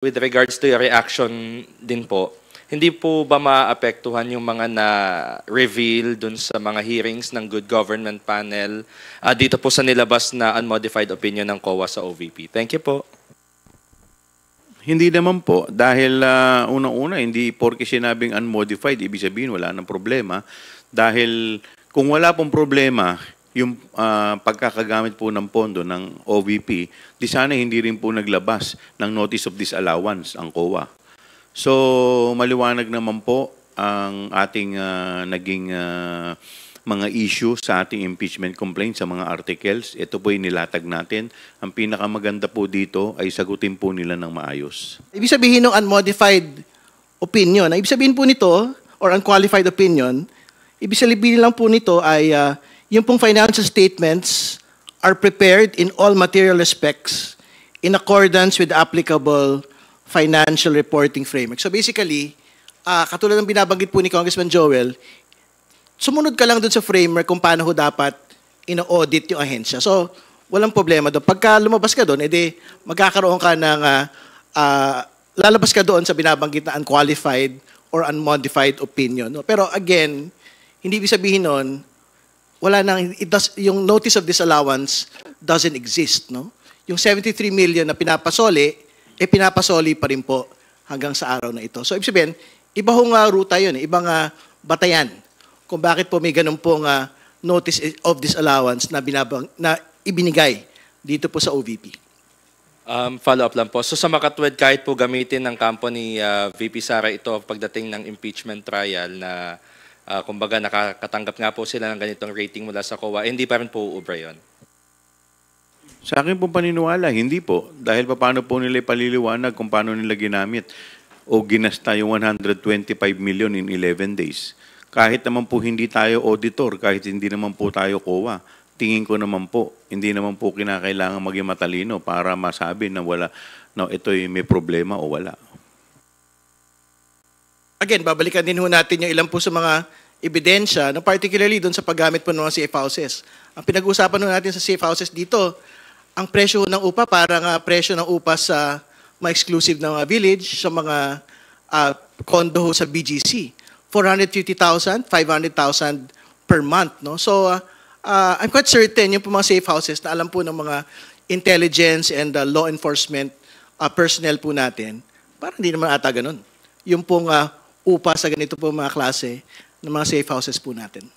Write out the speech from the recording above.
with regards to your reaction din po, hindi po ba maapektuhan yung mga na-reveal dun sa mga hearings ng Good Government Panel dito po sa nilabas na unmodified opinion ng COA sa OVP? Thank you po. Hindi naman po. Dahil unang-una, hindi porke sinabing unmodified, ibig sabihin wala nang problema. Dahil kung wala pong problema, yung pagkakagamit po ng pondo ng OVP, di sana hindi rin po naglabas ng notice of disallowance ang COA. So, maliwanag naman po ang ating naging mga issue sa ating impeachment complaint sa mga articles. Ito po yung nilatag natin. Ang pinakamaganda po dito ay sagutin po nila ng maayos. Ibig sabihin ng unmodified opinion, ibig sabihin po nito, or unqualified opinion, ibig sabihin lang po nito ay yung pong financial statements are prepared in all material respects in accordance with the applicable financial reporting framework. So basically, katulad ng binabanggit po ni Congressman Joel, sumunod ka lang dun sa framework kung paano ho dapat ino-audit yung ahensya. So, walang problema doon. Pagka lumabas ka doon, edi magkakaroon ka ng, lalabas ka doon sa binabanggit na unqualified or unmodified opinion. No? Pero again, hindi ibig sabihin nun, wala nang, yung notice of disallowance doesn't exist. No? Yung 73 million na pinapasoli, pinapasoli pa rin po hanggang sa araw na ito. So, ibig sabihin, iba hong ruta yun, ibang batayan kung bakit po may ganun pong notice of disallowance na ibinigay dito po sa OVP. Follow-up lang po. So sa makatwid, kahit po gamitin ng kampo ni VP Sara ito pagdating ng impeachment trial na kumbaga nakakatanggap nga po sila ng ganitong rating mula sa COA, hindi pa rin po uubra yun? Sa akin po paniniwala, hindi po. Dahil paano po nila ipaliliwanag kung paano nila ginamit o ginasta yung 125 million in 11 days. Kahit naman po hindi tayo auditor, kahit hindi naman po tayo COA, tingin ko naman po, hindi naman po kinakailangan maging matalino para masabi na wala, no, ito'y may problema o wala. Again, babalikan din ho natin yung ilan po sa mga ebidensya, no, particularly doon sa paggamit po ng mga safe houses. Ang pinag-uusapan ho natin sa safe houses dito, ang presyo ng upa, parang presyo ng upa sa mga exclusive na mga village, sa mga condo ho sa BGC. 450,000, 500,000 per month. No? So, I'm quite certain yung mga safe houses na alam po ng mga intelligence and law enforcement personnel po natin, parang hindi naman ata ganun. Yung pong upa sa ganito po mga klase ng mga safe houses po natin.